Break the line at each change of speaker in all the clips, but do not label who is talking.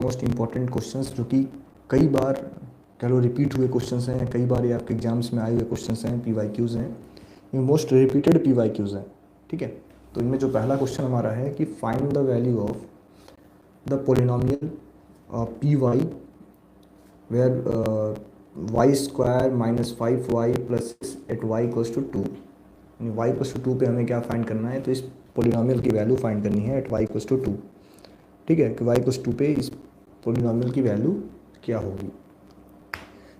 Most important questions जो कि कई बार कह लो रिपीट हुए क्वेश्चंस हैं, कई बार ये आपके एग्जाम्स में आए हुए क्वेश्चंस हैं, PYQs हैं, ये मोस्ट रिपीटेड PYQs हैं। ठीक है, तो इनमें जो पहला क्वेश्चन हमारा है कि find the value of the polynomial PY where y square minus 5y plus 6 at y equals to 2। यानी y इक्वल्स टू 2 पे हमें क्या फाइंड करना है, तो इस पोलिनोमियल की वैल्यू फाइंड करनी है एट y इक्वल्स टू 2। ठीक है, कि y इक्वल्स 2 पे इस पोलिनोमियल की वैल्यू क्या होगी।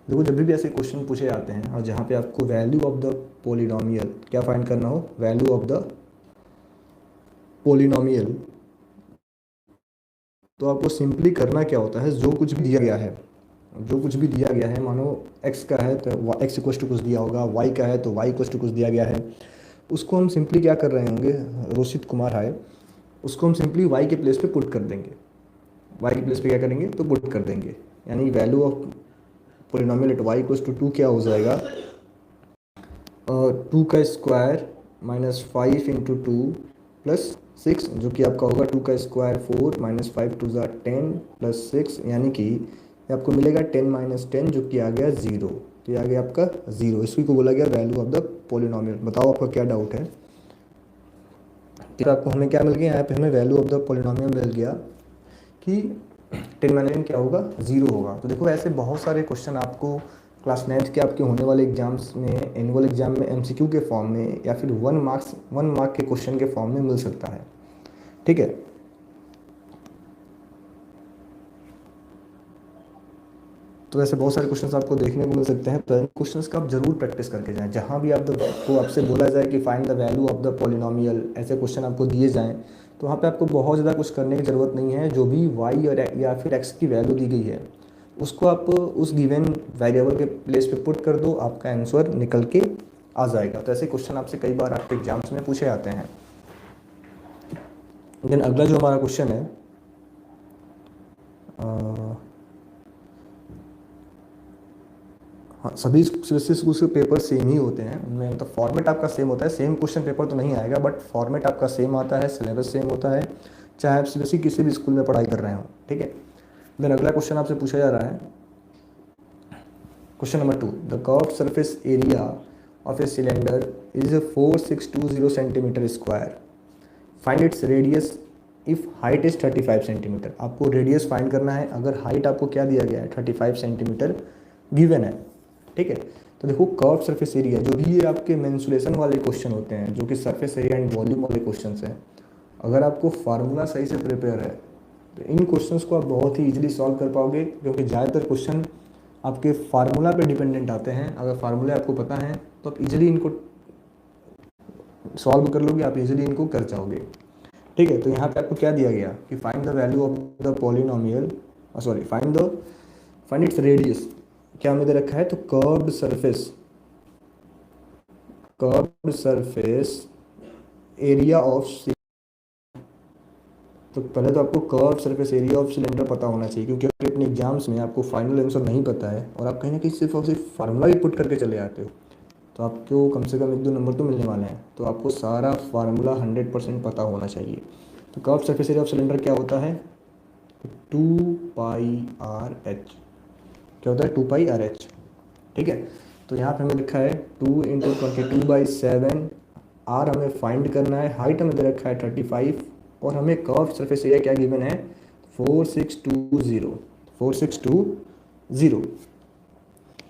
देखो जब भी ऐसे क्वेश्चन पूछे जाते हैं और जहाँ पे आपको वैल्यू ऑफ द पोलिनोमियल क्या फाइंड करना हो, वैल्यू ऑफ द पोलिनोमियल, तो आपको सिंपली करना क्या होता है, जो कुछ भी दिया गया है, जो कुछ भी दिया गया है, मानो x का है तो x इक्वल्स टू कुछ दिया होगा, y का है तो y इक्वल्स टू कुछ दिया गया है, उसको हम सिंपली क्या कर रहे होंगे, रोशित कुमार है, उसको हम सिंपली y के प्लेस पे पुट कर देंगे। y के प्लेस पे क्या करेंगे, तो पुट कर देंगे। यानी value of polynomial at y equals to 2 क्या हो जाएगा, 2 का स्क्वायर माइनस 5 इंटू 2 प्लस 6, जो कि आपका होगा 2 का स्क्वायर 4 माइनस 5 टू ज़ा 10 प्लस 6, यानी कि आपको मिलेगा 10 माइनस 10 जो कि आ गया 0। तो ये आ गया आपका 0, इसी को बोला गया वैल्यू ऑफ द पोलिनोमियल। बताओ आपका क्या डाउट है। तो आपको हमें क्या मिल गया, यहाँ पे हमें वैल्यू ऑफ द पोलिनोमियल मिल गया कि 10 माइनस 10 क्या होगा, 0 होगा। तो देखो ऐसे बहुत सारे क्वेश्चन आपको क्लास 9th के आपके होने वाले एग्जाम्स में, एनुअल एग्जाम में MCQ के फॉर्म में या फिर 1 मार्क के क्वेश्चन के फॉर्म में मिल सकता है। ठीक है, तो ऐसे बहुत सारे क्वेश्चंस आपको देखने को मिल सकते हैं। तो इन क्वेश्चंस का आप जरूर प्रैक्टिस करके जाएं। जहाँ भी आपको आपसे बोला जाए कि find the value of the polynomial, ऐसे क्वेश्चन आपको दिए जाएं, तो वहाँ पे आपको बहुत ज़्यादा कुछ करने की ज़रूरत नहीं है। जो भी y और या फिर x की वैल्यू दी गई है, उसको आप उस गिवन वेरिएबल के प्लेस पे पुट कर दो, आपका आंसर निकल के आ जाएगा। तो ऐसे क्वेश्चन आपसे कई बार आपके एग्जाम्स में पूछे जाते हैं। देन अगला जो हमारा क्वेश्चन है, हाँ, सभी सीबीएसई स्कूल के पेपर सेम ही होते हैं, उनमें मतलब फॉर्मेट आपका सेम होता है। सेम क्वेश्चन पेपर तो नहीं आएगा, बट फॉर्मेट आपका सेम आता है, सिलेबस सेम होता है, चाहे आप सीबीएसई किसी भी स्कूल में पढ़ाई कर रहे हो। ठीक है, देन अगला क्वेश्चन आपसे पूछा जा रहा है, question number 2, the curved surface area of a cylinder is 4620 centimetre square, find its radius if height is 35 centimetre. आपको रेडियस फाइंड करना है अगर हाइट आपको क्या दिया गया है, 35 सेंटीमीटर गिवन है। ठीक है, तो देखो कर्व सरफेस एरिया, जो भी ये आपके मेंसुरेशन वाले क्वेश्चन होते हैं, जो कि सरफेस एरिया एंड वॉल्यूम वाले क्वेश्चन हैं, अगर आपको फार्मूला सही से प्रिपेयर है तो इन क्वेश्चंस को आप बहुत ही इजीली सॉल्व कर पाओगे, क्योंकि ज़्यादातर क्वेश्चन आपके फार्मूला पे डिपेंडेंट आते हैं। अगर फार्मूले आपको पता है तो आप इजीली इनको सॉल्व कर लोगे, आप इजीली इनको कर जाओगे। ठीक है, तो यहाँ पे आपको क्या दिया गया कि find the value of the polynomial, sorry find its radius, क्या हमें दे रखा है, तो कर्व्ड सरफेस एरिया ऑफ, तो पहले तो आपको curve surface area of cylinder पता होना चाहिए, क्योंकि अगर अपने एग्जाम्स में आपको फाइनल आंसर नहीं पता है और आप कहीं ना कहीं सिर्फ और सिर्फ फार्मूला ही पुट करके चले आते हो, तो आपको कम से कम 1-2 नंबर तो मिलने वाले हैं। तो आपको सारा फार्मूला 100% पता होना चाहिए। तो curve surface area of cylinder क्या होता है, 2πr/h, क्या होता है, 2πr/h। ठीक है, तो यहाँ पे हमें लिखा है 2 × 22/7, आर हमें फाइंड करना है, हाइट हमें दे रखा है 35, और हमें कर्व सरफेस एरिया क्या गिवन है, 4620।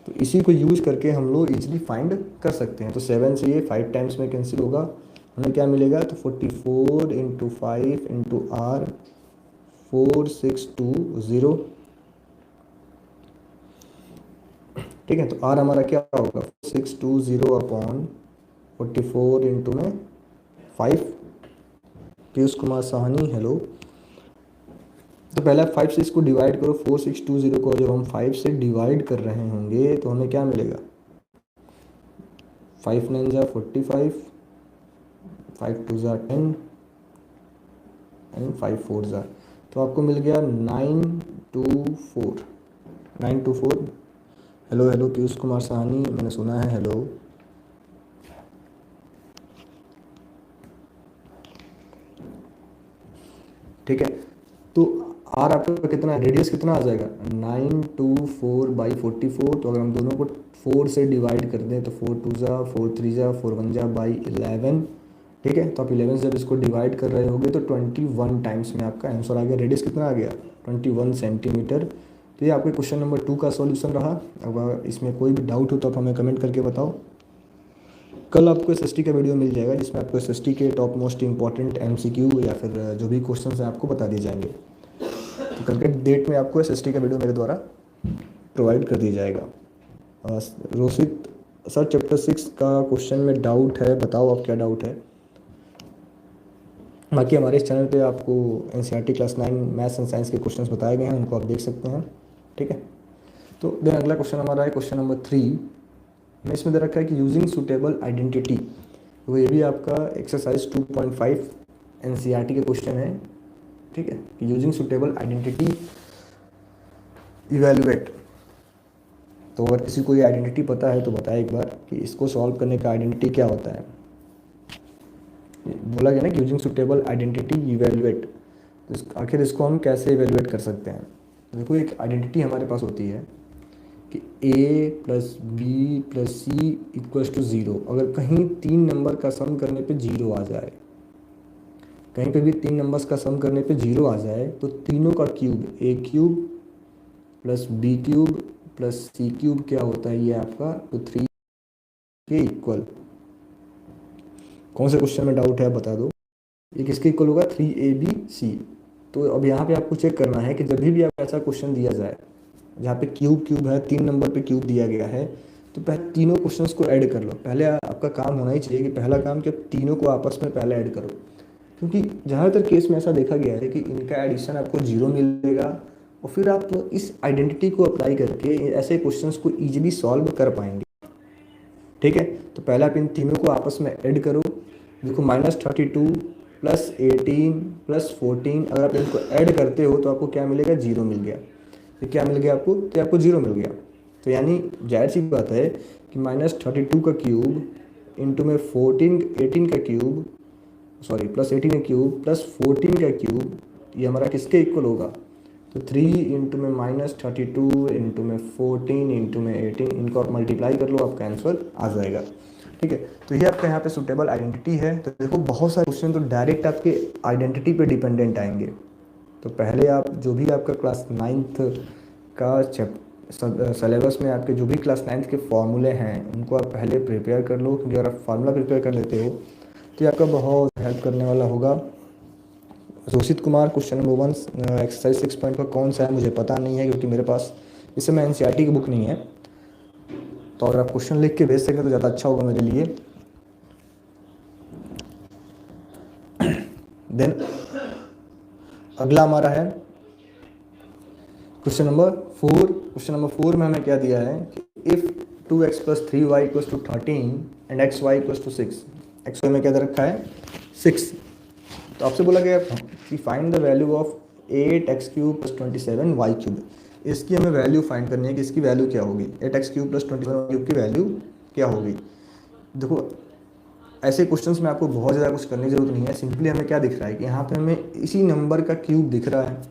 तो इसी को यूज करके हम लोग इजीली फाइंड कर सकते हैं। तो 7 से ये 5 टाइम्स में कैंसिल होगा, हमें क्या मिलेगा, तो 44 × 5 × r 4620। ठीक है, तो आर हमारा क्या होगा, 620/44 इंटू में 5। पीयूष कुमार साहनी हेलो। तो पहले आप 5 से इसको डिवाइड करो, 4620 को जब हम 5 से डिवाइड कर रहे होंगे तो हमें क्या मिलेगा, 5 9 जा 45, 5 2 जा 10 एंड 5 4 जा, तो आपको मिल गया 924। हेलो पीयूष कुमार साहनी, मैंने सुना है, हेलो। ठीक है, तो आर आपका कितना है, रेडियस कितना आ जाएगा 924/44। तो अगर हम दोनों को 4 से डिवाइड कर दें तो 4 2 जा 4 3 जा 4 1 जा बाई 11। ठीक है, तो आप 11 से जब इसको डिवाइड कर रहे होगे तो 21 टाइम्स में आपका आंसर आ गया। रेडियस कितना आ गया 21 सेंटीमीटर। तो ये आपके क्वेश्चन नंबर 2 का सॉल्यूशन रहा। अगर इसमें कोई भी डाउट हो तो आप हमें कमेंट करके बताओ। कल आपको एसएसटी का वीडियो मिल जाएगा जिसमें आपको एसएसटी के टॉप मोस्ट इंपॉर्टेंट एमसीक्यू या फिर जो भी क्वेश्चन हैं आपको बता दिए जाएंगे। तो कल के डेट में आपको एसएसटी का वीडियो मेरे द्वारा प्रोवाइड कर दिया जाएगा। रोशित सर, चैप्टर 6 का क्वेश्चन में डाउट है, बताओ आप क्या डाउट है। बाकी हमारे इस चैनल पे आपको NCERT class 9 maths and science के क्वेश्चंस बताए गए हैं, उनको आप देख सकते हैं। ठीक है, तो देन अगला क्वेश्चन हमारा है क्वेश्चन नंबर 3 में। इसमें दे रखा है कि यूजिंग सुटेबल आइडेंटिटी। तो ये भी आपका एक्सरसाइज 2.5 एनसीईआरटी के क्वेश्चन है। ठीक है, कि यूजिंग सुटेबल आइडेंटिटी इवेलुएट। तो अगर किसी को ये आइडेंटिटी पता है तो बताए एक बार कि इसको सॉल्व करने का आइडेंटिटी क्या होता है। बोला गया ना कि यूजिंग सुटेबल आइडेंटिटी इवेलुएट, तो आखिर इसको हम कैसे इवेलुएट कर सकते हैं। तो देखो, एक आइडेंटिटी हमारे पास होती है कि a plus B plus C equals to 0। अगर कहीं 3 नंबर का सम करने पे 0 आ जाए, कहीं पे भी 3 नंबर्स का सम करने पे 0 आ जाए, तो तीनों का cube a cube plus B cube plus C cube क्या होता है, ये आपका तो 3 के इक्वल। कौन से क्वेश्चन में डाउट है आप बता दो। ये किसके इक्वल होगा 3abc। तो अब यहाँ पे आपको चेक करना है कि जब भी आप ऐसा क्वेश्चन दिया जाए जहाँ पे क्यूब क्यूब है, 3 नंबर पे क्यूब दिया गया है, तो पहले तीनों क्वेश्चंस को ऐड कर लो। पहले आपका काम होना ही चाहिए कि पहला काम कि तीनों को आपस में पहले ऐड करो, क्योंकि ज़्यादातर केस में ऐसा देखा गया है कि इनका एडिशन आपको 0 मिलेगा और फिर आप इस आइडेंटिटी को अप्लाई करके ऐसे क्वेश्चंस को ईजिली सॉल्व कर पाएंगे। ठीक है, तो पहले आप इन तीनों को आपस में ऐड करो। देखो -32 प्लस 18 प्लस 14, अगर आप इनको ऐड करते हो तो आपको क्या मिलेगा 0 मिल गया। तो क्या मिल गया आपको, तो आपको 0 मिल गया। तो यानी जाहिर सी बात है कि -32 का क्यूब इंटू में 18 का क्यूब, सॉरी प्लस 18 का क्यूब प्लस 14 का क्यूब, ये हमारा किसके इक्वल होगा, तो 3 इंटू में -32 इंटू में 14 इंटू में 18, इनको आप मल्टीप्लाई कर लो, आपका आंसर आ जाएगा। ठीक है, तो ये आपका यहाँ पे सुटेबल आइडेंटिटी है। तो देखो, बहुत सारे क्वेश्चन तो डायरेक्ट आपके आइडेंटिटी पे डिपेंडेंट आएंगे। तो पहले आप जो भी आपका क्लास 9th का सिलेबस में आपके जो भी क्लास 9th के फॉर्मूले हैं उनको आप पहले प्रिपेयर कर लो, क्योंकि अगर आप फार्मूला प्रिपेयर कर लेते हो तो ये आपका बहुत हेल्प करने वाला होगा। Roshit Kumar, question number 1 exercise 6 point का कौन सा है मुझे पता नहीं है, क्योंकि मेरे पास इस समय एनसीईआरटी की बुक नहीं है। तो अगर आप क्वेश्चन लिख के भेज सकें तो ज़्यादा अच्छा होगा मेरे लिए। देन अगला हमारा है क्वेश्चन नंबर 4। क्वेश्चन नंबर 4 में हमें क्या दिया है कि if 2x + 3y = 13 and xy = 6, xy में क्या दे रखा है 6। तो आपसे बोला गया कि find the value of 8x³ + 27y³। इसकी हमें वैल्यू फाइंड करनी है कि इसकी वैल्यू क्या होगी, 8x³ + 27y³ की वैल्यू क्या होगी। देखो, ऐसे क्वेश्चंस में आपको बहुत ज़्यादा कुछ करने की जरूरत नहीं है। सिंपली हमें क्या दिख रहा है कि यहाँ पे हमें इसी नंबर का क्यूब दिख रहा है।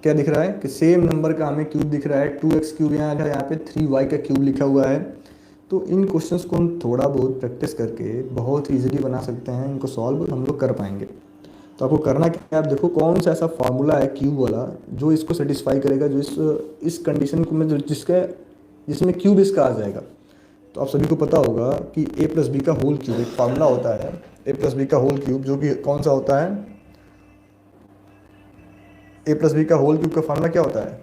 क्या दिख रहा है कि सेम नंबर का हमें क्यूब दिख रहा है, 2x³ यहाँ पे 3y का क्यूब लिखा हुआ है। तो इन क्वेश्चंस को हम थोड़ा बहुत प्रैक्टिस करके बहुत ईजिली बना सकते हैं, इनको सॉल्व हम लोग कर पाएंगे। तो आपको करना क्या है, आप देखो कौन सा ऐसा फार्मूला है क्यूब वाला जो इसको सेटिस्फाई करेगा, जो इस कंडीशन को में जिसमें क्यूब इसका आ जाएगा। तो आप सभी को पता होगा कि a + b का होल क्यूब एक फार्मूला होता है, a + b का होल क्यूब, जो कि कौन सा होता है, a + b का होल क्यूब का फार्मूला क्या होता है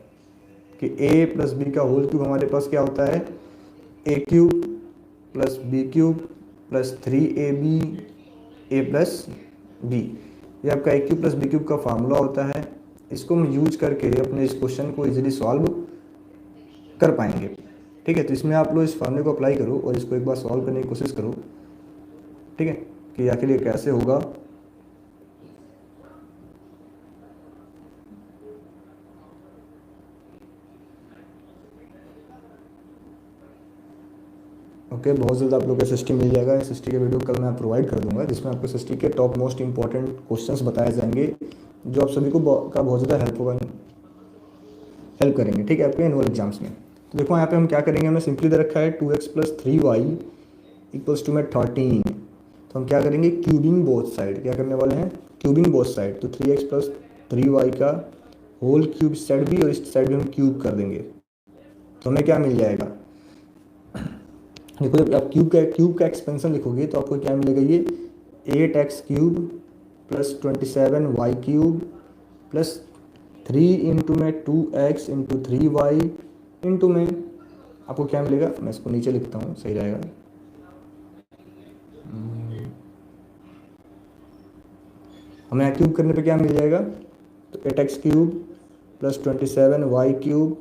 कि a + b का होल क्यूब हमारे पास क्या होता है, a³ + b³ + 3ab a + b। ये आपका a³ + b³ का फार्मूला होता है। इसको हम यूज करके अपने इस क्वेश्चन को इजीली सॉल्व कर पाएंगे। ठीक है, तो इसमें आप लोग इस फार्मूले को अप्लाई करो और इसको एक बार सॉल्व करने की कोशिश करो। ठीक है, कि आखिर ये कैसे होगा। ओके, बहुत जल्द आप लोग को एसएसटी मिल जाएगा। एसएसटी के वीडियो कल मैं प्रोवाइड कर दूंगा, जिसमें आपको एसएसटी के टॉप मोस्ट इंपॉर्टेंट क्वेश्चंस बताए जाएंगे जो आप सभी को का बहुत ज़्यादा हेल्प करेंगे, ठीक है, आपके एनुअल एग्जाम्स में। तो देखो यहाँ पे हम क्या करेंगे, हमें सिंपली दे रखा है 2x + 3y इक्वल्स टू में 13। तो हम क्या करेंगे, क्यूबिंग बोथ साइड, क्या करने वाले हैं, क्यूबिंग बोथ साइड। तो 3x + 3y का होल क्यूब इस साइड भी और इस साइड भी हम क्यूब कर देंगे। तो हमें क्या मिल जाएगा, देखो जब आप क्यूब का एक्सपेंशन लिखोगे तो आपको क्या मिलेगा, ये 8x³ + 27y³ + 3 इंटू में 2x इंटू 3y इंटू में आपको क्या मिलेगा, मैं इसको नीचे लिखता हूँ सही रहेगा। हमें क्यूब करने पे क्या मिल जाएगा, तो 8x³ + 27y³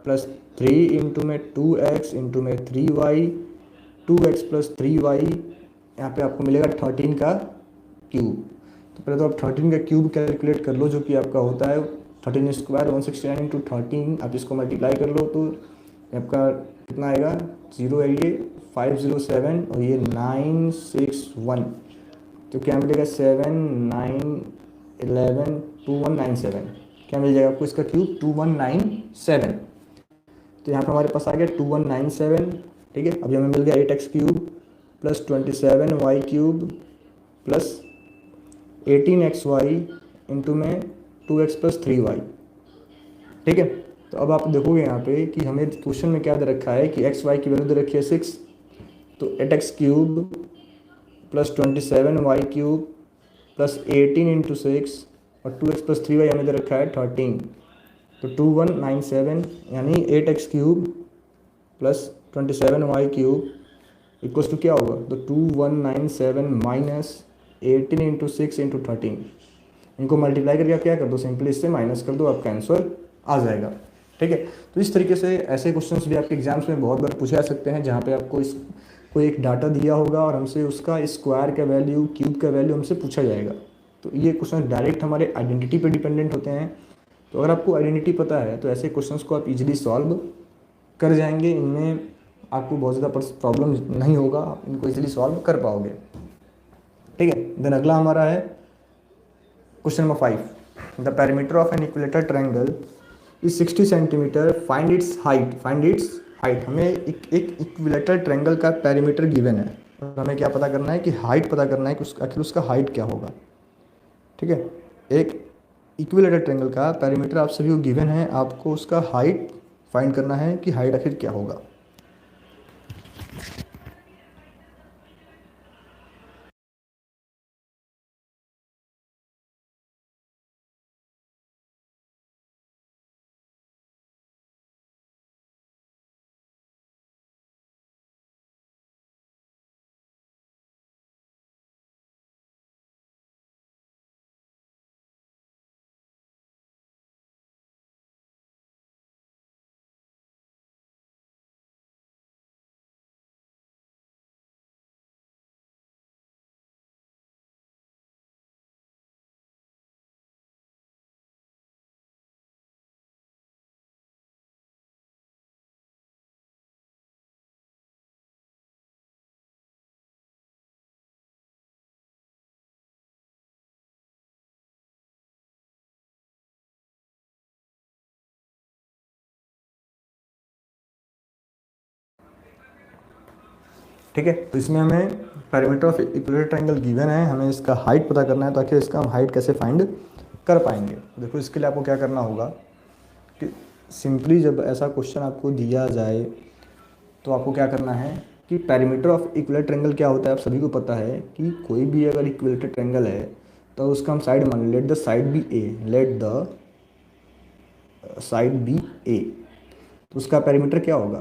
+ 3 इंटू में 2x इंटू में 3y 2x + 3y, यहाँ पे आपको मिलेगा 13 का क्यूब। तो पहले तो आप 13 का क्यूब कैलकुलेट कर लो, जो कि आपका होता है 13² 169 इंटू 13। आप इसको मल्टीप्लाई कर लो तो आपका कितना आएगा, 0 है ये 507 और ये 961, तो क्या मिलेगा 7 9 11 2197, क्या मिल जाएगा आपको इसका क्यूब 2197। तो यहाँ पर हमारे पास आ गया 2197, ठीक है। अभी हमें मिल गया 8x³ + 27y³ + 18xy इंटू में 2x + 3y, ठीक है। तो अब आप देखोगे यहाँ पे कि हमें क्वेश्चन में क्या दे रखा है कि xy की वैल्यू दे रखी है 6, तो 8x³ + 27y³ + 18 इंटू 6 और 2x + 3y हमें दे रखा है 13। तो 2197 यानी 8x³ + 27y³ इक्वल्स टू क्या होगा, तो 2197 माइनस 18 इंटू 6 इंटू 13, इनको मल्टीप्लाई करके आप क्या कर दो, सिंपली इससे माइनस कर दो, आपका आंसर आ जाएगा, ठीक है। तो इस तरीके से ऐसे क्वेश्चंस भी आपके एग्जाम्स में बहुत बार पूछे जा सकते हैं, जहाँ पे आपको इस कोई एक डाटा दिया होगा और हमसे उसका स्क्वायर का वैल्यू, क्यूब का वैल्यू हमसे पूछा जाएगा। तो ये क्वेश्चन डायरेक्ट हमारे आइडेंटिटी पे डिपेंडेंट होते हैं। तो अगर आपको आइडेंटिटी पता है तो ऐसे क्वेश्चंस को आप इजीली सॉल्व कर जाएंगे, इनमें आपको बहुत ज़्यादा प्रॉब्लम नहीं होगा, आप इनको इजीली सॉल्व कर पाओगे, ठीक है। देन अगला हमारा है question number 5, the perimeter of an equilateral triangle is 60 centimetre, find its height. हमें एक इक्विलेटरल ट्रायंगल का पेरीमीटर गिवन है और हमें क्या पता करना है कि हाइट पता करना है कि आखिर उसका हाइट क्या होगा, ठीक है। एक इक्विलेटरल ट्रायंगल का पेरीमीटर आप सभी को गिवन है, आपको उसका हाइट फाइंड करना है कि हाइट आखिर क्या होगा। ठीक है, तो इसमें हमें perimeter of equilateral triangle given है, हमें इसका हाइट पता करना है। तो आखिर इसका हम हाइट कैसे फाइंड कर पाएंगे, देखो इसके लिए आपको क्या करना होगा कि सिंपली जब ऐसा क्वेश्चन आपको दिया जाए तो आपको क्या करना है कि पेरीमीटर ऑफ इक्विलेटरल ट्रायंगल क्या होता है, आप सभी को पता है कि कोई भी अगर इक्विलेटरल ट्रायंगल है तो उसका हम साइड मान let the side be A, let the side be A, तो उसका पेरीमीटर क्या होगा,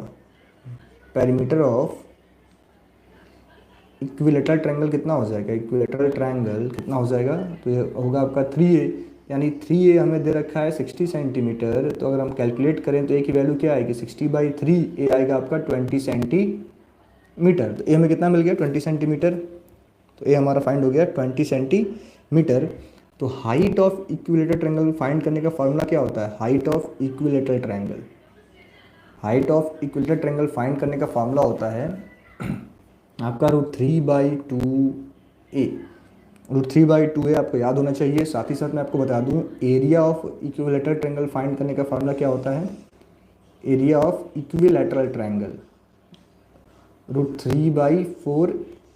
पेरीमीटर ऑफ इक्विलेटरल ट्रायंगल कितना हो जाएगा, इक्विलेटरल ट्रायंगल कितना हो जाएगा, तो ये होगा आपका 3a, यानी 3a हमें दे रखा है 60 सेंटीमीटर। तो अगर हम कैलकुलेट करें तो a की वैल्यू क्या आएगी, 60/3, a आएगा आपका 20 सेंटीमीटर। तो a हमें कितना मिल गया, 20 सेंटीमीटर। तो a हमारा फाइंड हो गया 20 सेंटीमीटर। तो height of equilateral triangle find करने का फॉर्मूला क्या होता है, height of equilateral triangle, height of equilateral triangle find करने का फॉर्मूला होता है आपका √3/2a। √3/2 है, आपको याद होना चाहिए। साथ ही साथ मैं आपको बता दूं area of equilateral triangle find करने का फार्मूला क्या होता है। Area of equilateral triangle √3/4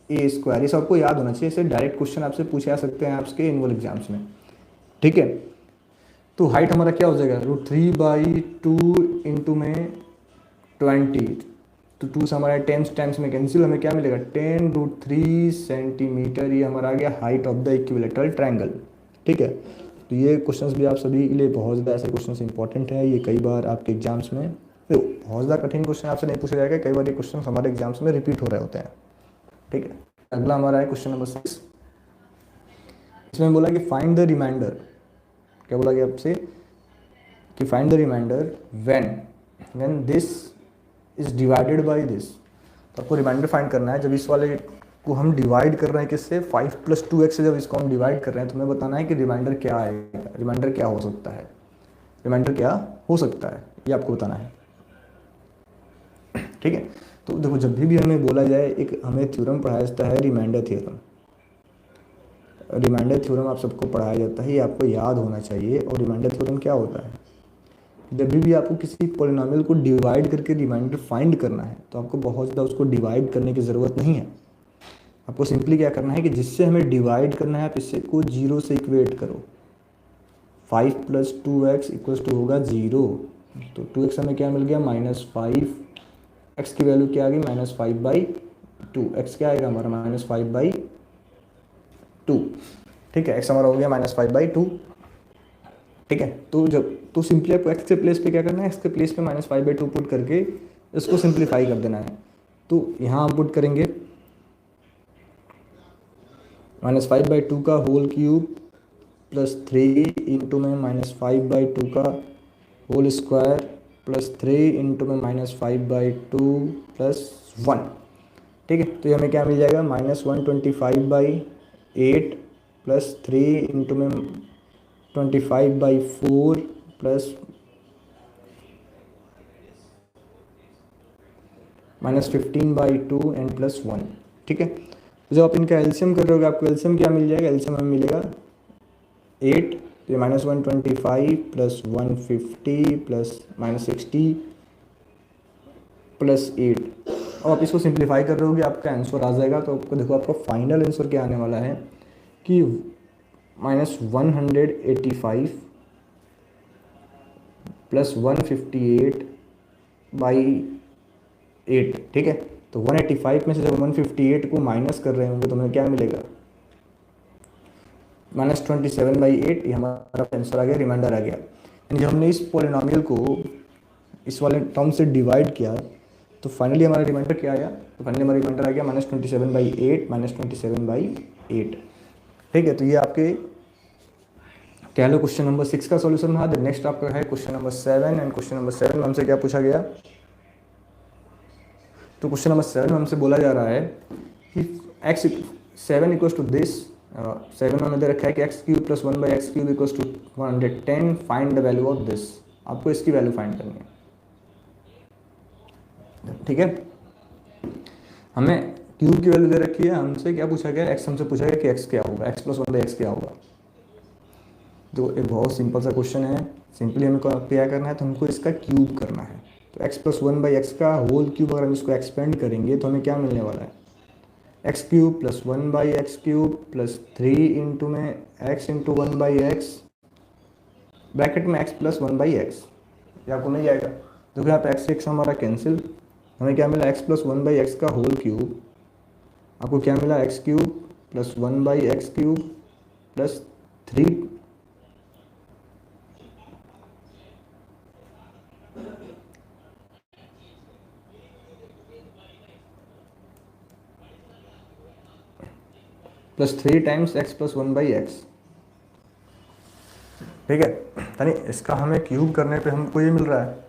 A²। ये सबको याद होना चाहिए, इसे डायरेक्ट क्वेश्चन आपसे पूछे जा सकते हैं आपके एनुअल एग्जाम्स में, ठीक है। तो हाइट हमारा क्या हो जाएगा, √3/2 इंटू में 20, तो 2 से हमारा 10 टाइम्स में कैंसिल, हमें क्या मिलेगा 10√3 सेंटीमीटर। ये हमारा आ गया height of the equilateral triangle, ठीक है। तो ये क्वेश्चंस भी आप सभी के लिए बहुत ज़्यादा ऐसे क्वेश्चंस इंपॉर्टेंट है। ये कई बार आपके एग्जाम्स में बहुत ज़्यादा कठिन क्वेश्चन आपसे नहीं पूछा जाएगा, कई बार ये क्वेश्चन हमारे एग्जाम्स में रिपीट हो रहे होते हैं, ठीक है। अगला हमारा है क्वेश्चन नंबर 6। इसमें बोला कि फाइंड द रिमाइंडर, क्या बोला गया आपसे कि find the remainder when this is divided by this. तो आपको रिमाइंडर फाइंड करना है जब इस वाले को हम डिवाइड कर रहे हैं किससे, 5 + 2x से जब इसको हम डिवाइड कर रहे हैं, तो हमें बताना है कि रिमाइंडर क्या आएगा, रिमाइंडर क्या हो सकता है, रिमाइंडर क्या हो सकता है, ये आपको बताना है, ठीक है। तो देखो जब भी हमें बोला जाए, एक हमें थ्योरम पढ़ाया जाता है रिमाइंडर थ्योरम। रिमाइंडर थ्योरम आप सबको पढ़ाया जाता है, ये आपको याद होना चाहिए। और रिमाइंडर थ्योरम क्या होता है, जब भी आपको किसी पॉलिनोमियल को डिवाइड करके रिमाइंडर फाइंड करना है, तो आपको बहुत ज़्यादा उसको डिवाइड करने की ज़रूरत नहीं है। आपको सिंपली क्या करना है कि जिससे हमें डिवाइड करना है, आप इससे को 0 से इक्वेट करो। 5 + 2x = होगा 0, तो 2x हमें क्या मिल गया -5, x की वैल्यू क्या आ गई -5/2, x क्या आएगा हमारा -5/2, ठीक है। x हमारा हो गया -5/2, ठीक है। तो जब तो सिंपली आपको x के प्लेस पे क्या करना है, x के प्लेस पे -5/2 पुट करके इसको सिंप्लीफाई कर देना है। तो यहाँ हम पुट करेंगे -5/2 का होल क्यूब प्लस 3 इंटू में -5/2 का होल स्क्वायर प्लस 3 इंटू में -5/2 प्लस 1, ठीक है। तो ये हमें क्या मिल जाएगा -125/8 प्लस 3 इंटू में 25/4 प्लस -15/2 एंड प्लस 1, ठीक है। तो जब आप इनका एलसीएम कर रहे होगे, आपको एलसीएम क्या मिल जाएगा, एलसीएम हमें मिलेगा 8, तो ये -125 प्लस 150 प्लस -60 प्लस 8। अब आप इसको सिंप्लीफाई कर रहे होगे, आपका आंसर आ जाएगा। तो आपको देखो आपका फाइनल आंसर क्या आने वाला है कि -185 प्लस 158/8, ठीक है। तो 185 में से जब 158 को माइनस कर रहे होंगे तो हमें क्या मिलेगा -27/8। ये हमारा आंसर आ गया, रिमाइंडर आ गया। यानी जब हमने इस पॉलिनोमियल को इस वाले टर्म से डिवाइड किया, तो फाइनली हमारा रिमाइंडर क्या आया, तो फाइनली हमारा रिमाइंडर आ गया -27/8, ठीक है। तो ये आपके कह लो क्वेश्चन नंबर 6 का सॉल्यूशन था। नेक्स्ट आपका है question number 7, and question number 7 में हमसे क्या पूछा गया, तो क्वेश्चन नंबर 7 में हमसे बोला जा रहा है कि x 7 = दिस, 7 में हमें दे रखा है कि x³ + 1/x³ = 110, find the value of this. आपको इसकी वैल्यू फाइंड करनी है, ठीक है। हमें क्यूब की वैल्यू दे रखी है, हमसे क्या पूछा गया, x हमसे पूछा गया कि x क्या होगा, x + 1/x क्या होगा। तो एक बहुत सिंपल सा क्वेश्चन है, सिंपली हमें क्या करना है, तो हमको इसका क्यूब करना है। तो x + 1/x का होल क्यूब अगर हम इसको एक्सपेंड करेंगे तो हमें क्या मिलने वाला है, x³ + 1/x³ प्लस 3 इंटू में x इंटू 1/x ब्रैकेट में x + 1/x, ये आपको मिल जाएगा। देखो यहाँ पे x हमारा कैंसिल, हमें क्या मिला x + 1/x का होल क्यूब, आपको क्या मिला x³ + 1/x³ plus 3 plus 3 times x + 1/x, ठीक है। यानी इसका हमें क्यूब करने पे हमको ये मिल रहा है।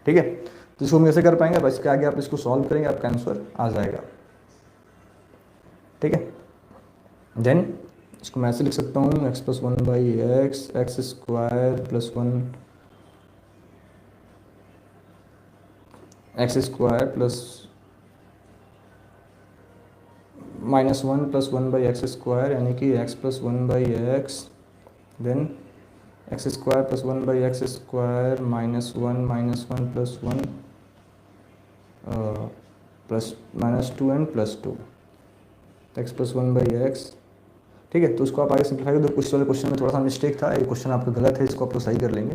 ठीक है, तो इसको हम कैसे कर पाएंगे, बस इसके आगे आप इसको सॉल्व करेंगे, आपका आंसर आ जाएगा। ठीक है, देन इसको मैं ऐसे लिख सकता हूँ x plus one by x, x square plus one, x square plus minus one plus one by x square, यानी कि x plus one by x, then x square plus one by x square minus one plus one plus minus two and plus two, x plus one by x. ठीक है, तो उसको आप आगे simplify कर दो। कुछ वाले क्वेश्चन में थोड़ा सा मिस्टेक था, ये क्वेश्चन आपका गलत है, इसको आप लोग सही कर लेंगे।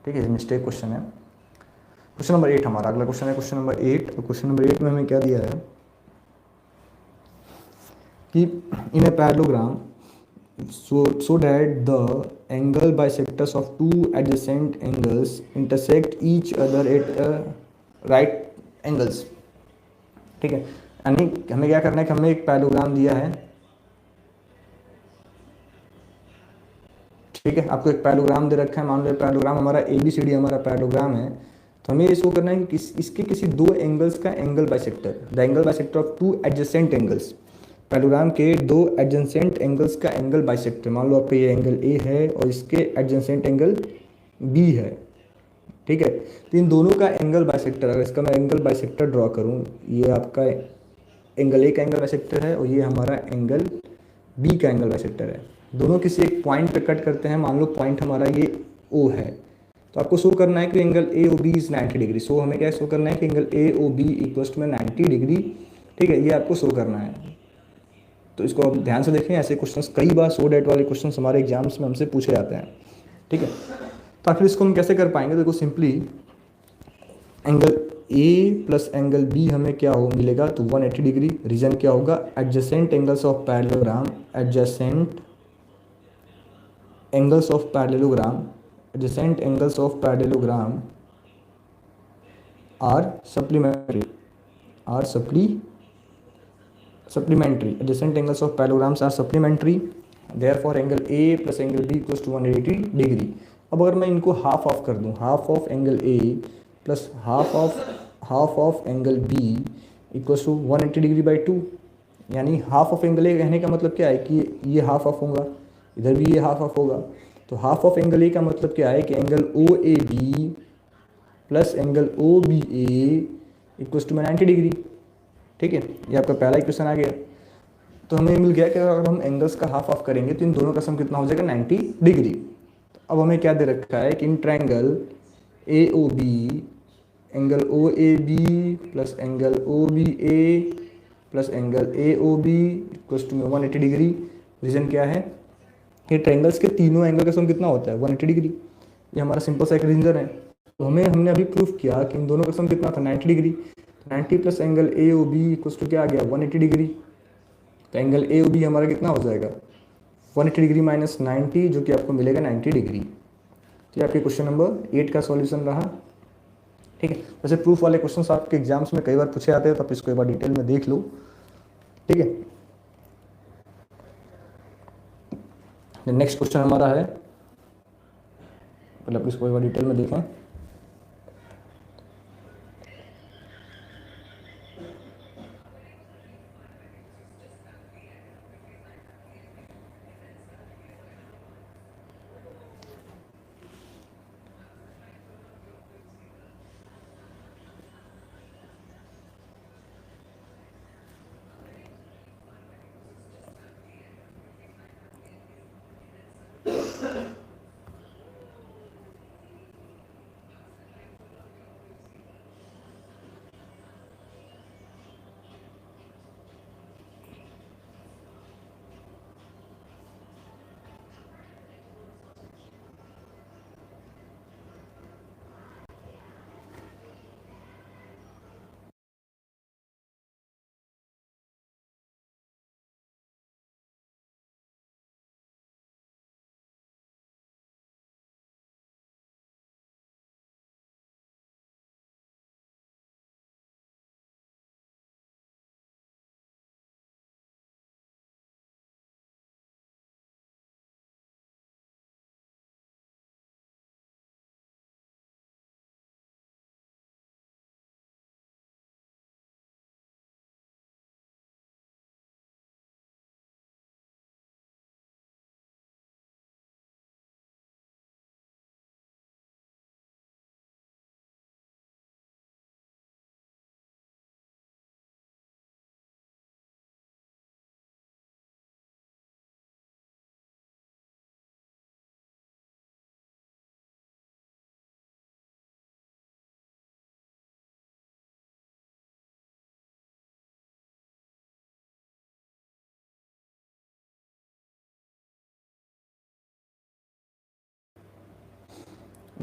ठीक है, मिस्टेक क्वेश्चन है। क्वेश्चन नंबर 8 हमारा अगला क्वेश्चन है, क्वेश्चन नंबर 8। और क्वेश्चन नंबर 8 में हमें क्या दिया है कि in a parallelogram so that the angle bisectors of two adjacent angles intersect each other at right angles। ठीक है, यानी हमें क्या करना है कि हमें एक पैरेललोग्राम दिया है। ठीक है, आपको एक पैरेललोग्राम दे रखा है, मान लो पैरेललोग्राम हमारा ABCD हमारा पैरेललोग्राम है, तो हमें इसको करना है कि इसके किसी दो एंगल्स का angle bisector, the angle bisector of two adjacent angles, parallelogram के दो एडजेसेंट एंगल्स का एंगल बाइसेक्टर। मान लो आपका ये एंगल A है और इसके एडजेसेंट एंगल B है। ठीक है, तो इन दोनों का एंगल बाइसेक्टर, अगर इसका मैं एंगल बाइसेक्टर ड्रॉ करूँ, ये आपका एंगल A का एंगल बाइसेक्टर है और ये हमारा एंगल B का एंगल बाइसेक्टर है। दोनों किसी एक पॉइंट पे कट करते हैं, मान लो पॉइंट हमारा ये O है, तो आपको शो करना है कि angle AOB is 90 degree. So हमें क्या शो करना है कि angle AOB equals to 90 degree. ठीक है, ये आपको शो करना है। तो इसको आप ध्यान से देखें, ऐसे क्वेश्चंस कई बार सो डेट वाले क्वेश्चंस हमारे एग्जाम्स में हमसे पूछे जाते हैं। ठीक है, तो आखिर इसको हम कैसे कर पाएंगे, देखो simply angle A plus angle B हमें क्या हो मिलेगा, तो 180 डिग्री। रीजन क्या होगा, adjacent angles of parallelogram, adjacent angles of parallelogram, adjacent angles of parallelogram are supplementary, are supplementary, adjacent angles of parallelograms are supplementary, therefore angle A plus angle B equals to 180 degree. अब अगर मैं इनको half of कर दूं, half of angle A plus half of angle B equals to 180 degree by 2, यानी half of angle A कहने का मतलब क्या है कि ये हाफ ऑफ होगा, इधर भी ये हाफ ऑफ होगा। तो हाफ ऑफ एंगल A का मतलब क्या है कि angle OAB plus angle OBA equals to 90 degree. ठीक है, ये आपका पहला इक्वेशन आ गया। तो हमें मिल गया कि अगर हम एंगल्स का हाफ ऑफ करेंगे तो इन दोनों का सम कितना हो जाएगा, 90 डिग्री। अब हमें क्या दे रखा है कि in triangle AOB, angle OAB plus angle OBA plus angle AOB equals to 180 degree. Reason क्या है कि ट्रायंगल्स के तीनों एंगल का सम कितना होता है, 180 डिग्री। ये हमारा सिंपल सा एक रीजन है। तो हमने अभी प्रूफ किया कि इन दोनों का सम कितना था, 90 degree. 90 plus angle AOB equals to क्या आ गया, 180 डिग्री। तो एंगल AOB हमारा कितना हो जाएगा, 180 डिग्री माइनस 90, जो कि आपको मिलेगा 90 डिग्री। तो ये आपके क्वेश्चन नंबर 8 का सॉल्यूशन रहा। ठीक है, वैसे प्रूफ वाले क्वेश्चंस आपके एग्जाम्स में कई बार पूछे जाते हैं, तो आप इसको एक बार डिटेल में देख लो। ठीक है, नेक्स्ट क्वेश्चन हमारा है, पहले आप इसको एक बार डिटेल में देखें।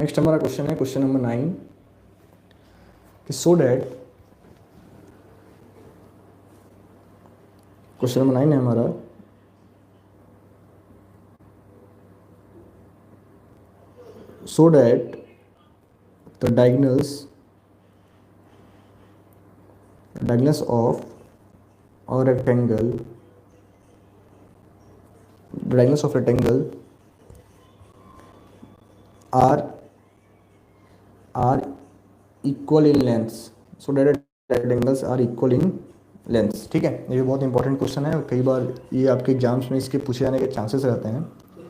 नेक्स्ट हमारा क्वेश्चन है क्वेश्चन नंबर 9 कि सो डैट, क्वेश्चन नंबर 9 है हमारा, so that the diagonals of a rectangle, the diagonals of rectangle are equal in length, so that rectangles are equal in length. ठीक है, ये भी बहुत इंपॉर्टेंट क्वेश्चन है और कई बार ये आपके एग्जाम्स में इसके पूछे जाने के चांसेस रहते हैं,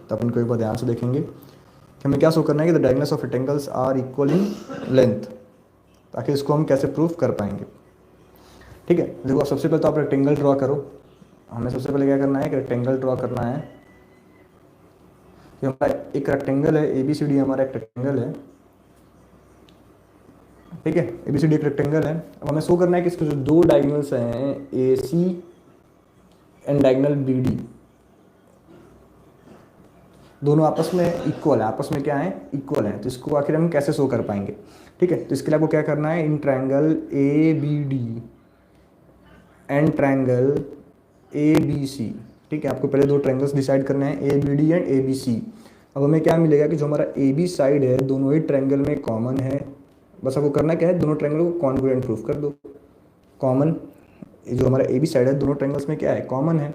तो अपन को एक बार ध्यान से देखेंगे कि हमें क्या शो करना है कि the diagonals of rectangles are equal in length, ताकि इसको हम कैसे प्रूफ कर पाएंगे। ठीक है, देखो सबसे पहले तो आप रेक्टेंगल ड्रॉ करो। हमें सबसे पहले क्या करना है कि रेक्टेंगल ड्रॉ करना है कि हमारा एक रेक्टेंगल है, ए बी सी डी हमारा एक रेक्टेंगल है। ठीक है, ए बी सी डी एक रेक्टेंगल है। अब हमें शो करना है कि इसके जो दो डायगोनल्स हैं ए सी एंड डायगोनल बी डी, दोनों आपस में इक्वल है, आपस में क्या है, इक्वल है। तो इसको आखिर हम कैसे शो कर पाएंगे। ठीक है, तो इसके लिए आपको क्या करना है, in triangle A B D and triangle A B C. ठीक है, आपको पहले दो ट्रायंगल्स डिसाइड करने हैं, A B D and A B C. अब हमें क्या मिलेगा कि जो हमारा ए बी साइड है दोनों ही ट्रायंगल में कॉमन है। बस आपको करना क्या है, दोनों ट्रायंगल को कॉन्ग्रुएंट प्रूफ कर दो। कॉमन, जो हमारा ए बी साइड है दोनों ट्रायंगल्स में क्या है, कॉमन है।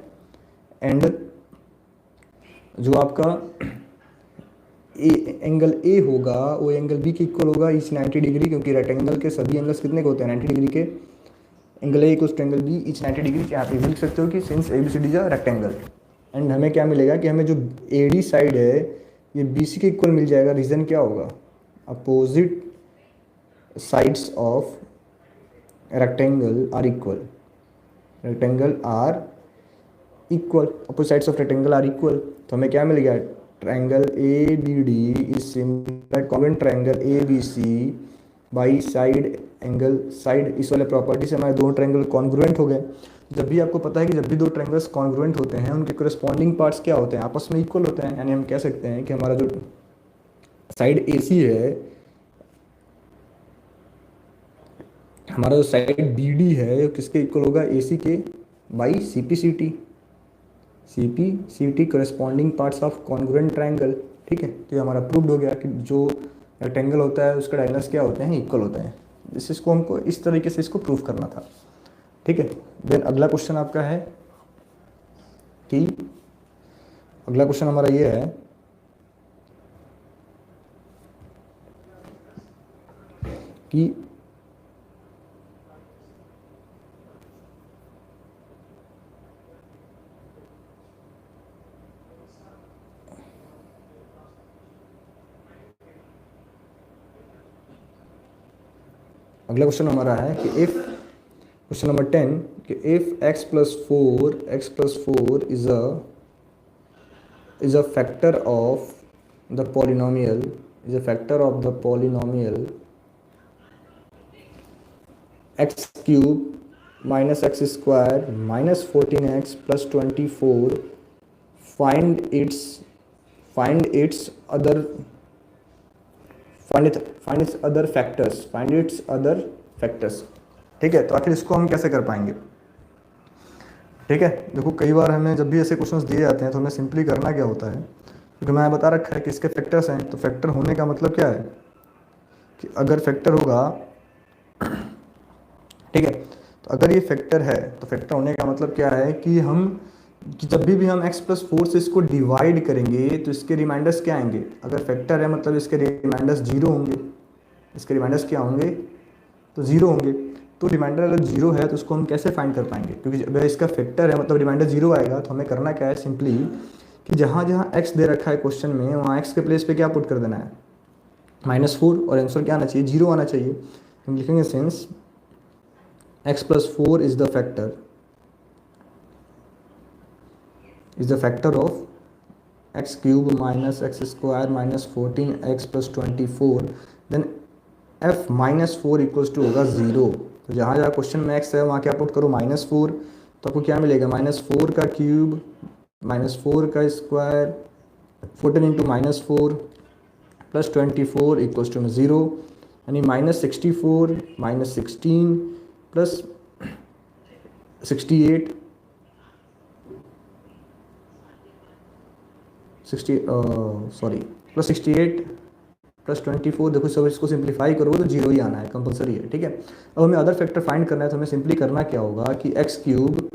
एंड जो आपका एंगल ए होगा वो एंगल बी के इक्वल होगा इच 90 डिग्री, क्योंकि रेक्टेंगल के सभी एंगल्स कितने के होते हैं, 90 डिग्री के। Angle A equals to angle B each 90 degree के। आप इजीली लिख सकते हो कि since A B C D is a rectangle. And हमें क्या मिलेगा कि हमें जो ए डी साइड है ये बी सी के इक्वल मिल जाएगा। रीज़न क्या होगा, opposite sides of rectangle are equal, rectangle are equal, opposite sides of rectangle are equal. तो हमें क्या मिल गया, triangle A B D is similar congruent triangle A B C by side angle side. इस वाले property से हमारे दो ट्रायंगल कॉन्ग्रुएंट हो गए। जब भी आपको पता है कि जब भी दो ट्रायंगल्स कॉन्ग्रुएंट होते हैं उनके कोरेस्पॉन्डिंग पार्ट्स क्या होते हैं, आपस में इक्वल होते हैं। यानी हम कह सकते हैं कि हमारा जो साइड ए सी है, हमारा जो साइड बी डी है किसके इक्वल होगा, ए सी के by C P C T. C P C T corresponding parts of congruent triangle. ठीक है, तो ये हमारा प्रूव्ड हो गया कि जो रेक्टेंगल होता है उसका डायगोनल्स क्या होते हैं, इक्वल होते हैं। इसको हमको इस तरीके से इसको प्रूव करना था। ठीक है, देन अगला क्वेश्चन आपका है कि अगला क्वेश्चन हमारा ये है कि अगला क्वेश्चन हमारा है कि इफ, क्वेश्चन नंबर 10 कि if x plus four is a factor of the polynomial, x cube minus x square minus 14x plus 24, find its other factors. ठीक है, तो आखिर इसको हम कैसे कर पाएंगे। ठीक है, देखो कई बार हमें जब भी ऐसे क्वेश्चंस दिए जाते हैं तो हमें सिंपली करना क्या होता है, क्योंकि मैंने बता रखा है कि इसके फैक्टर्स हैं। तो फैक्टर होने का मतलब क्या है कि अगर फैक्टर होगा, ठीक है, तो अगर ये फैक्टर है तो फैक्टर होने का मतलब क्या है कि जब भी हम x प्लस 4 से इसको डिवाइड करेंगे तो इसके रिमाइंडर्स क्या आएंगे। अगर फैक्टर है मतलब इसके रिमाइंडर्स जीरो होंगे। इसके रिमाइंडर्स क्या होंगे, तो जीरो होंगे। तो रिमाइंडर अगर जीरो है तो उसको हम कैसे फाइंड कर पाएंगे, क्योंकि अगर इसका फैक्टर है मतलब रिमाइंडर जीरो आएगा। तो हमें करना क्या है, सिंपली कि जहाँ जहाँ x दे रखा है क्वेश्चन में वहाँ x के प्लेस पे क्या पुट कर देना है, -4, और आंसर क्या आना चाहिए, जीरो आना चाहिए। हम लिखेंगे since x plus 4 is the factor of x cube minus x square minus 14x plus 24, then f -4 equals to होगा 0। तो जहाँ जहाँ क्वेश्चन में x है वहाँ क्या पुट करो, -4। तो आपको क्या मिलेगा, -4 का क्यूब -4 का square 14 into -4 plus 24 equals to में 0, यानी -64 -16 प्लस 68 प्लस 68 प्लस 24, देखो सब इसको सिंप्लीफाई करोगे तो जीरो ही आना है, कंपलसरी है, ठीक है। अब हमें अदर फैक्टर फाइंड करना है, तो हमें सिंपली करना क्या होगा कि x cube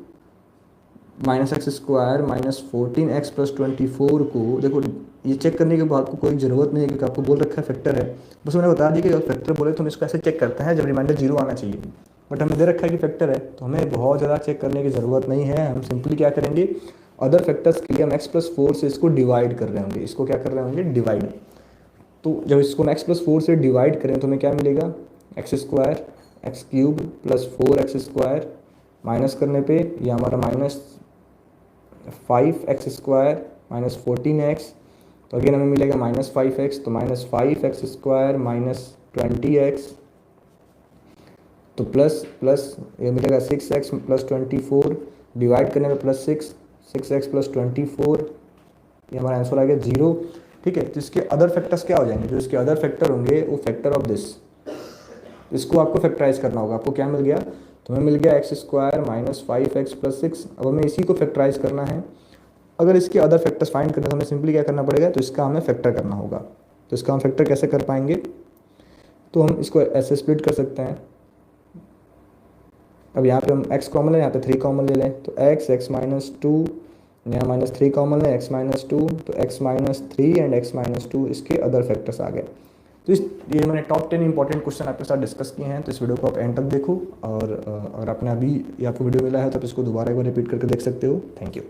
minus x square minus 14x plus 24 को, देखो ये चेक करने के बाद आपको कोई ज़रूरत नहीं है क्योंकि आपको बोल रखा है फैक्टर है, बस मैंने बता दिया कि अगर फैक्टर बोले तो हम इसको ऐसे चेक करते हैं जब रिमाइंडर जीरो आना चाहिए, बट हमें दे रखा है कि फैक्टर है तो हमें बहुत ज़्यादा चेक करने की ज़रूरत नहीं है। हम सिंपली क्या करेंगे, अदर फैक्टर्स के लिए हम x+4 से इसको डिवाइड कर रहे होंगे, इसको क्या कर रहे होंगे, डिवाइड। तो जब इसको हम x+4 से डिवाइड करें तो हमें क्या मिलेगा, x square x cube plus 4x square, minus करने पे ये हमारा -5x स्क्वायर माइनस 14x, तो अगेन हमें मिलेगा -5x, तो -5x स्क्वायर माइनस 20x, तो प्लस प्लस ये मिलेगा 6x प्लस 24, डिवाइड करने में प्लस 6x प्लस 24, ये हमारा आंसर आ गया 0, ठीक है। तो इसके अदर फैक्टर्स क्या हो जाएंगे, जो इसके अदर फैक्टर होंगे वो फैक्टर ऑफ दिस, इसको आपको फैक्टराइज करना होगा। आपको क्या मिल गया, तो हमें मिल गया x square minus 5x plus 6, अब हमें इसी को फैक्टराइज करना है। अगर इसके अदर फैक्टर्स फाइंड करना है तो हमें सिंपली क्या करना पड़ेगा, तो इसका हमें फैक्टर करना होगा। तो इसका हम फैक्टर कैसे कर पाएंगे, तो हम इसको ऐसे स्प्लिट कर सकते हैं। अब यहाँ पे हम x कॉमन लें, यहाँ पे 3 कॉमन ले लें, तो x माइनस 2, यहाँ -3 कॉमन लें, x माइनस 2, तो x minus 3 and x minus 2, इसके अदर फैक्टर्स आ गए। तो ये मैंने टॉप 10 इंपॉर्टेंट क्वेश्चन आपके साथ डिस्कस किए हैं, तो इस वीडियो को आप एंड तक देखो, और आपने अभी आपको वीडियो मिला है तो आप इसको दोबारा एक बार रिपीट करके देख सकते हो। Thank you.